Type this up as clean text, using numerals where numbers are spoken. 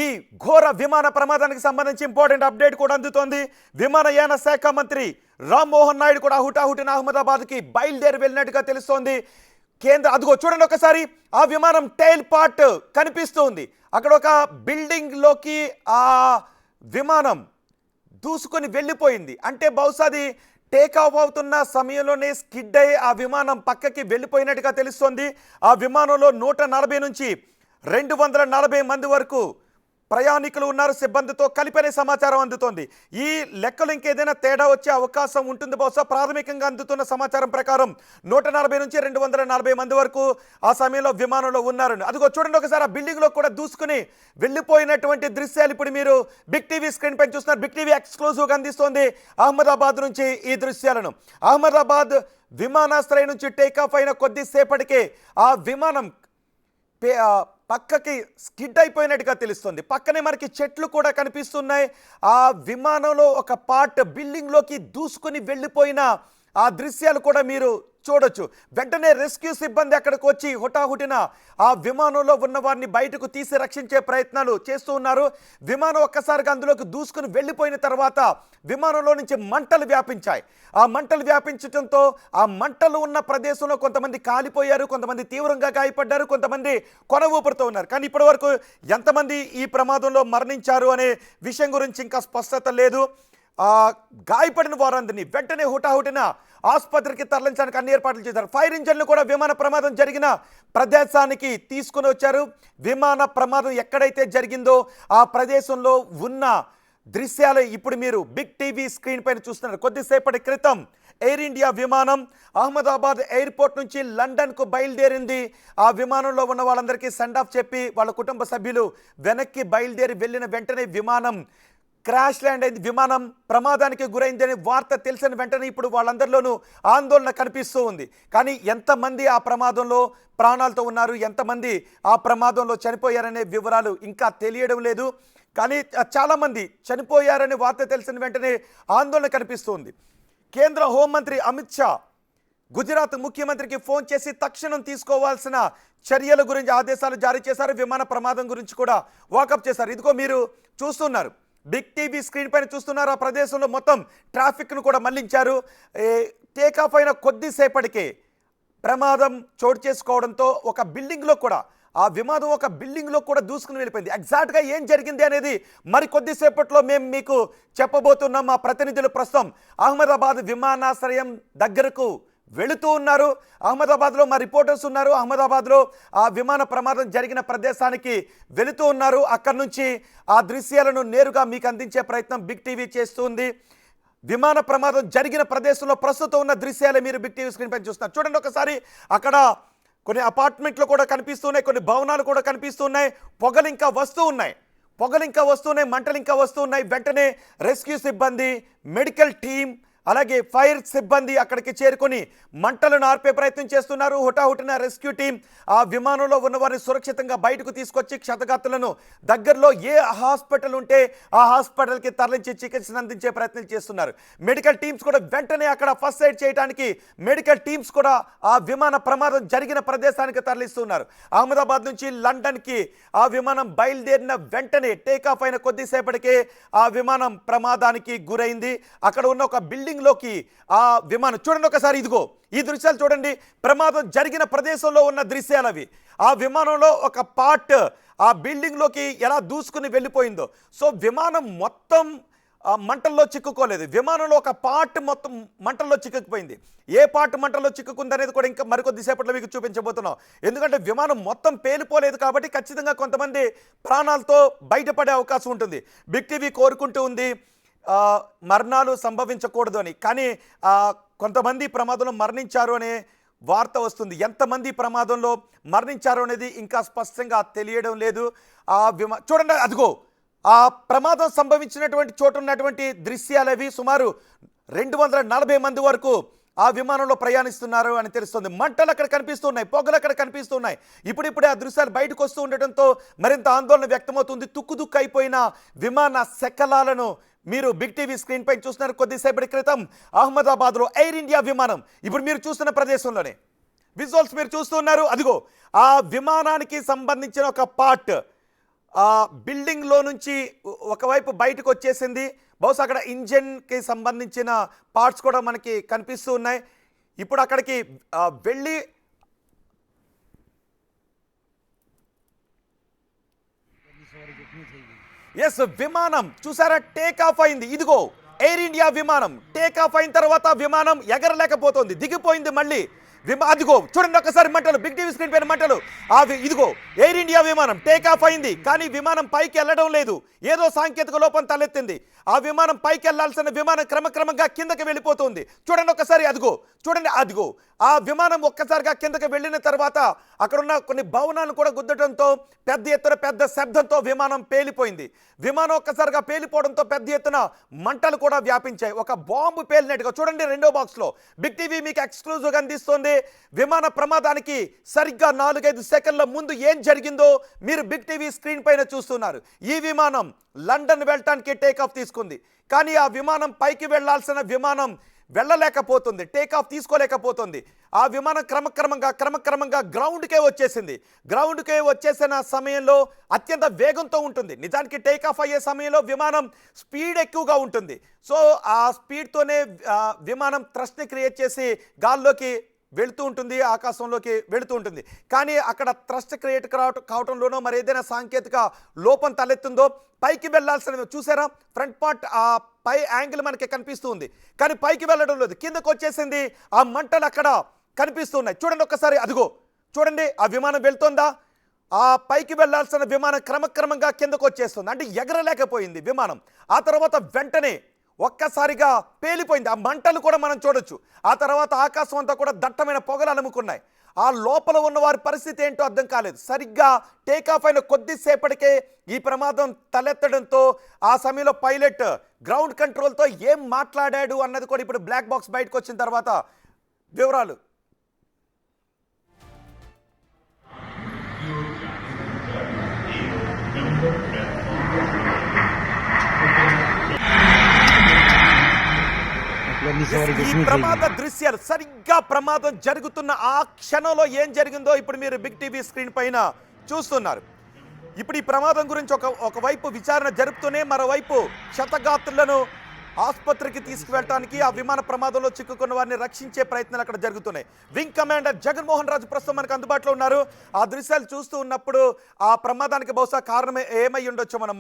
ఈ ఘోర విమాన ప్రమాదానికి సంబంధించి ఇంపార్టెంట్ అప్డేట్ కూడా అందుతోంది. విమానయాన శాఖ మంత్రి రామ్మోహన్ నాయుడు కూడా హుటాహుటిన అహ్మదాబాద్కి బయలుదేరి వెళ్ళినట్టుగా తెలుస్తోంది. కేంద్ర అదిగో చూడండి ఒకసారి, ఆ విమానం టైల్ పార్ట్ కనిపిస్తుంది. అక్కడ ఒక బిల్డింగ్లోకి ఆ విమానం దూసుకొని వెళ్ళిపోయింది. అంటే బహుశా అది టేక్ ఆఫ్ అవుతున్న సమయంలోనే స్కిడ్ అయ్యి ఆ విమానం పక్కకి వెళ్ళిపోయినట్టుగా తెలుస్తోంది. ఆ విమానంలో 140 నుంచి 240 మంది వరకు ప్రయాణికులు ఉన్నారు, సిబ్బందితో కలిపనే సమాచారం అందుతోంది. ఈ లెక్కలు ఇంకేదైనా తేడా వచ్చే అవకాశం ఉంటుంది. బహుశా ప్రాథమికంగా అందుతున్న సమాచారం ప్రకారం 140 నుంచి 240 మంది వరకు ఆ సమయంలో విమానంలో ఉన్నారు. అదిగో చూడండి ఒకసారి, ఆ బిల్డింగ్లో కూడా దూసుకుని వెళ్ళిపోయినటువంటి దృశ్యాలు ఇప్పుడు మీరు బిగ్ టీవీ స్క్రీన్ పైన చూస్తున్నారు. బిగ్ టీవీ ఎక్స్క్లూజివ్గా అందిస్తోంది అహ్మదాబాద్ నుంచి ఈ దృశ్యాలను. అహ్మదాబాద్ విమానాశ్రయం నుంచి టేకాఫ్ అయిన కొద్దిసేపటికే ఆ విమానం పక్కకి స్కిడ్ అయిపోయినట్టుగా తెలుస్తుంది. పక్కనే మనకి చెట్లు కూడా కనిపిస్తున్నాయి. ఆ విమానంలో ఒక పార్ట్ బిల్డింగ్లోకి దూసుకుని వెళ్ళిపోయిన ఆ దృశ్యాలు కూడా మీరు చూడొచ్చు. వెంటనే రెస్క్యూ సిబ్బంది అక్కడికి వచ్చి హుటాహుటిన ఆ విమానంలో ఉన్న వారిని బయటకు తీసి రక్షించే ప్రయత్నాలు చేస్తూ ఉన్నారు. విమానం ఒక్కసారిగా అందులోకి దూసుకుని వెళ్ళిపోయిన తర్వాత విమానంలో నుంచి మంటలు వ్యాపించాయి. ఆ మంటలు వ్యాపించడంతో ఆ మంటలు ఉన్న ప్రదేశంలో కొంతమంది కాలిపోయారు, కొంతమంది తీవ్రంగా గాయపడ్డారు, కొంతమంది కొన ఊపిరితో ఉన్నారు. కానీ ఇప్పటి వరకు ఎంతమంది ఈ ప్రమాదంలో మరణించారు అనే విషయం గురించి ఇంకా స్పష్టత లేదు. గాయపడిన వారందరినీ వెంటనే హుటాహుటిన ఆసుపత్రికి తరలించడానికి అన్ని ఏర్పాట్లు చేశారు. ఫైర్ ఇంజన్లు కూడా విమాన ప్రమాదం జరిగిన ప్రదేశానికి తీసుకుని వచ్చారు. విమాన ప్రమాదం ఎక్కడైతే జరిగిందో ఆ ప్రదేశంలో ఉన్న దృశ్యాలు ఇప్పుడు మీరు బిగ్ టీవీ స్క్రీన్ పైన చూస్తున్నారు. కొద్దిసేపటి క్రితం ఎయిర్ ఇండియా విమానం అహ్మదాబాద్ ఎయిర్పోర్ట్ నుంచి లండన్కు బయలుదేరింది. ఆ విమానంలో ఉన్న వాళ్ళందరికీ సెండ్ ఆఫ్ చెప్పి వాళ్ళ కుటుంబ సభ్యులు వెనక్కి బయలుదేరి వెళ్ళిన వెంటనే విమానం క్రాష్ ల్యాండ్ అయింది. విమానం ప్రమాదానికి గురైందని వార్త తెలిసిన వెంటనే ఇప్పుడు వాళ్ళందరిలోనూ ఆందోళన కనిపిస్తూ ఉంది. కానీ ఎంతమంది ఆ ప్రమాదంలో ప్రాణాలతో ఉన్నారు, ఎంతమంది ఆ ప్రమాదంలో చనిపోయారనే వివరాలు ఇంకా తెలియడం లేదు. కానీ చాలామంది చనిపోయారనే వార్త తెలిసిన వెంటనే ఆందోళన కనిపిస్తుంది. కేంద్ర హోంమంత్రి అమిత్ షా గుజరాత్ ముఖ్యమంత్రికి ఫోన్ చేసి తక్షణం తీసుకోవాల్సిన చర్యల గురించి ఆదేశాలు జారీ చేశారు. విమాన ప్రమాదం గురించి కూడా వాకప్ చేశారు. ఇదిగో మీరు చూస్తున్నారు, బిగ్ టీవీ స్క్రీన్ పైన చూస్తున్నారు. ఆ ప్రదేశంలో మొత్తం ట్రాఫిక్ను కూడా మళ్లించారు. టేకాఫ్ అయిన కొద్దిసేపటికే ప్రమాదం చోటు చేసుకోవడంతో ఒక బిల్డింగ్లో కూడా ఆ విమానం ఒక బిల్డింగ్లో కూడా దూసుకుని వెళ్ళిపోయింది. ఎగ్జాక్ట్గా ఏం జరిగింది అనేది మరి కొద్దిసేపట్లో మేము మీకు చెప్పబోతున్నాం. మా ప్రతినిధులు ప్రస్తుతం అహ్మదాబాద్ విమానాశ్రయం దగ్గరకు వెళుతూ ఉన్నారు. అహ్మదాబాద్లో మా రిపోర్టర్స్ ఉన్నారు. అహ్మదాబాద్లో ఆ విమాన ప్రమాదం జరిగిన ప్రదేశానికి వెళుతూ ఉన్నారు. అక్కడి నుంచి ఆ దృశ్యాలను నేరుగా మీకు అందించే ప్రయత్నం బిగ్ టీవీ చేస్తుంది. విమాన ప్రమాదం జరిగిన ప్రదేశంలో ప్రస్తుతం ఉన్న దృశ్యాలే మీరు బిగ్ టీవీ స్క్రీన్ పైన చూస్తున్నారు. చూడండి ఒకసారి, అక్కడ కొన్ని అపార్ట్మెంట్లు కూడా కనిపిస్తున్నాయి, కొన్ని భవనాలు కూడా కనిపిస్తున్నాయి. పొగలు ఇంకా వస్తూ ఉన్నాయి, మంటలు ఇంకా వస్తున్నాయి. వెంటనే రెస్క్యూ సిబ్బంది, మెడికల్ టీం, అలాగే ఫైర్ సిబ్బంది అక్కడికి చేరుకొని మంటలను ఆర్పే ప్రయత్నం చేస్తున్నారు. హుటాహుటిన రెస్క్యూ టీం ఆ విమానంలో ఉన్న వారిని సురక్షితంగా బయటకు తీసుకొచ్చి క్షతగాత్రులను దగ్గరలో ఏ హాస్పిటల్ ఉంటే ఆ హాస్పిటల్కి తరలించి చికిత్సను అందించే ప్రయత్నం చేస్తున్నారు. మెడికల్ టీమ్స్ కూడా వెంటనే అక్కడ ఫస్ట్ ఎయిడ్ చేయడానికి మెడికల్ టీమ్స్ కూడా ఆ విమాన ప్రమాదం జరిగిన ప్రదేశానికి తరలిస్తున్నారు. అహ్మదాబాద్ నుంచి లండన్కి ఆ విమానం బయలుదేరిన వెంటనే టేకాఫ్ అయిన కొద్దిసేపటికే ఆ విమానం ప్రమాదానికి గురైంది. అక్కడ ఉన్న ఒక బిల్డింగ్లోకి ఆ విమానం చూడండి ఒకసారి, ఇదిగో ఈ దృశ్యాలు చూడండి. ప్రమాదం జరిగిన ప్రదేశంలో ఉన్న దృశ్యాలు అవి. ఆ విమానంలో ఒక పార్ట్ ఆ బిల్డింగ్లోకి ఎలా దూసుకుని వెళ్ళిపోయిందో. సో విమానం మొత్తం మంటల్లో చిక్కుకోలేదు, విమానంలో ఒక పార్ట్ మొత్తం మంటల్లో చిక్కుకుపోయింది. ఏ పార్ట్ మంటల్లో చిక్కుకుంది అనేది కూడా ఇంకా మరికొద్దిసేపట్లో మీకు చూపించబోతున్నాం. ఎందుకంటే విమానం మొత్తం పేలిపోలేదు కాబట్టి ఖచ్చితంగా కొంతమంది ప్రాణాలతో బయటపడే అవకాశం ఉంటుంది. బిగ్ టీవీ కోరుకుంటూ ఉంది మరణాలు సంభవించకూడదు అని. కానీ కొంతమంది ప్రమాదంలో మరణించారు అనే వార్త వస్తుంది. ఎంతమంది ప్రమాదంలో మరణించారు అనేది ఇంకా స్పష్టంగా తెలియడం లేదు. చూడండి, అదిగో ఆ ప్రమాదం సంభవించినటువంటి చోటు ఉన్నటువంటి దృశ్యాలు అవి. సుమారు 240 మంది వరకు ఆ విమానంలో ప్రయాణిస్తున్నారు అని తెలుస్తుంది. మంటలు అక్కడ కనిపిస్తున్నాయి, పొగలు అక్కడ కనిపిస్తున్నాయి. ఇప్పుడిప్పుడే ఆ దృశ్యాలు బయటకు వస్తూ ఉండటంతో మరింత ఆందోళన వ్యక్తమవుతుంది. తుక్కు అయిపోయిన విమాన శకలాలను మీరు బిగ్ టీవీ స్క్రీన్ పై చూస్తున్నారు. కొద్దిసేపటి క్రితం అహ్మదాబాద్లో ఎయిర్ ఇండియా విమానం ఇప్పుడు మీరు చూస్తున్న ప్రదేశంలోనే విజువల్స్ మీరు చూస్తున్నారు. అదిగో ఆ విమానానికి సంబంధించిన ఒక పార్ట్ ఆ బిల్డింగ్లో నుంచి ఒకవైపు బయటకు వచ్చేసింది. బహుశా అక్కడ ఇంజన్కి సంబంధించిన పార్ట్స్ కూడా మనకి కనిపిస్తూ ఉన్నాయి. ఇప్పుడు అక్కడికి వెళ్ళి ఎస్, విమానం చూసారా టేక్ ఆఫ్ అయింది. ఇదిగో ఎయిర్ ఇండియా విమానం టేక్ ఆఫ్ అయిన తర్వాత విమానం ఎగరలేకపోతుంది, దిగిపోయింది మళ్ళీ. అదిగో చూడండి ఒకసారి మంటలు, బిగ్ టీవీ స్క్రీన్ పైన మంటలు. ఇదిగో ఎయిర్ ఇండియా విమానం టేక్ ఆఫ్ అయింది, కానీ విమానం పైకి వెళ్ళడం లేదు. ఏదో సాంకేతిక లోపం తలెత్తింది. ఆ విమానం పైకి వెళ్లాల్సిన విమానం క్రమక్రమంగా కిందకి వెళ్ళిపోతుంది. చూడండి ఒకసారి, అదిగో చూడండి, అదిగో ఆ విమానం ఒక్కసారిగా కిందకి వెళ్ళిన తర్వాత అక్కడున్న కొన్ని భవనాలను కూడా గుద్దటంతో పెద్ద ఎత్తున పెద్ద శబ్దంతో విమానం పేలిపోయింది. విమానం ఒక్కసారిగా పేలిపోవడంతో పెద్ద ఎత్తున మంటలు కూడా వ్యాపించాయి. ఒక బాంబు పేలినట్టుగా. చూడండి రెండో బాక్స్లో బిగ్ టీవీ మీకు ఎక్స్క్లూజివ్గా అందిస్తోంది. విమాన ప్రమాదానికి సరిగ్గా 4-5 సెకండ్ల ముందు ఏం జరిగిందో మీరు బిగ్ టీవీ స్క్రీన్ పైన చూస్తున్నారు. ఈ విమానం లండన్ వెళ్ళటానికి టేక్ ఆఫ్ తీసుకుంది, కానీ ఆ విమానం పైకి వెళ్లాల్సిన విమానం వెళ్ళలేకపోతుంది, టేక్ ఆఫ్ తీసుకోలేకపోతుంది. ఆ విమానం క్రమక్రమంగా గ్రౌండ్కే వచ్చేసింది. గ్రౌండ్కే వచ్చేసిన సమయంలో అత్యంత వేగంతో ఉంటుంది. నిజానికి టేక్ ఆఫ్ అయ్యే సమయంలో విమానం స్పీడ్ ఎక్కువగా ఉంటుంది. సో ఆ స్పీడ్తోనే విమానం థ్రస్ట్ని క్రియేట్ చేసి గాల్లోకి వెళుతూ ఉంటుంది, ఆకాశంలోకి వెళుతూ ఉంటుంది. కానీ అక్కడ థ్రస్ట్ క్రియేట్ కావటంలోనో మరి ఏదైనా సాంకేతిక లోపం తలెత్తుందో పైకి వెళ్ళాల్సిన, చూసారా ఫ్రంట్ పార్ట్ ఆ పై యాంగిల్ మనకి కనిపిస్తూ ఉంది, కానీ పైకి వెళ్ళడం లేదు, కిందకు వచ్చేసింది. ఆ మంటలు అక్కడ కనిపిస్తున్నాయి. చూడండి ఒక్కసారి, అదిగో చూడండి ఆ విమానం వెళ్తుందా. ఆ పైకి వెళ్ళాల్సిన విమానం క్రమక్రమంగా కిందకు వచ్చేస్తుంది, అంటే ఎగరలేకపోయింది విమానం. ఆ తర్వాత వెంటనే ఒక్కసారిగా పేలిపోయింది. ఆ మంటలు కూడా మనం చూడొచ్చు. ఆ తర్వాత ఆకాశం అంతా కూడా దట్టమైన పొగలు అలుముకున్నాయి. ఆ లోపల ఉన్న వారి పరిస్థితి ఏంటో అర్థం కాలేదు. సరిగ్గా టేకాఫ్ అయిన కొద్దిసేపటికే ఈ ప్రమాదం తలెత్తడంతో ఆ సమయంలో పైలట్ గ్రౌండ్ కంట్రోల్తో ఏం మాట్లాడాడు అన్నది కూడా ఇప్పుడు బ్లాక్ బాక్స్ బయటకు వచ్చిన తర్వాత వివరాలు. ఈ ప్రమాద దృశ్యాలు, సరిగ్గా ప్రమాదం జరుగుతున్న ఆ క్షణంలో ఏం జరిగిందో ఇప్పుడు మీరు బిగ్ టీవీ స్క్రీన్ పైన చూస్తున్నారు. ఇప్పుడు ఈ ప్రమాదం గురించి ఒకవైపు విచారణ జరుపుతూనే మరోవైపు క్షతగాత్రులను ఆసుపత్రికి తీసుకువెళ్ళడానికి, ఆ విమాన ప్రమాదంలో చిక్కుకున్న వారిని రక్షించే ప్రయత్నాలు అక్కడ జరుగుతున్నాయి. వింగ్ కమాండర్ జగన్మోహన్ రాజు ప్రస్తుతం మనకు అందుబాటులో ఉన్నారు. ఆ దృశ్యాలు చూస్తూ ఉన్నప్పుడు ఆ ప్రమాదానికి బహుశా కారణం ఏమై ఉండొచ్చో మనం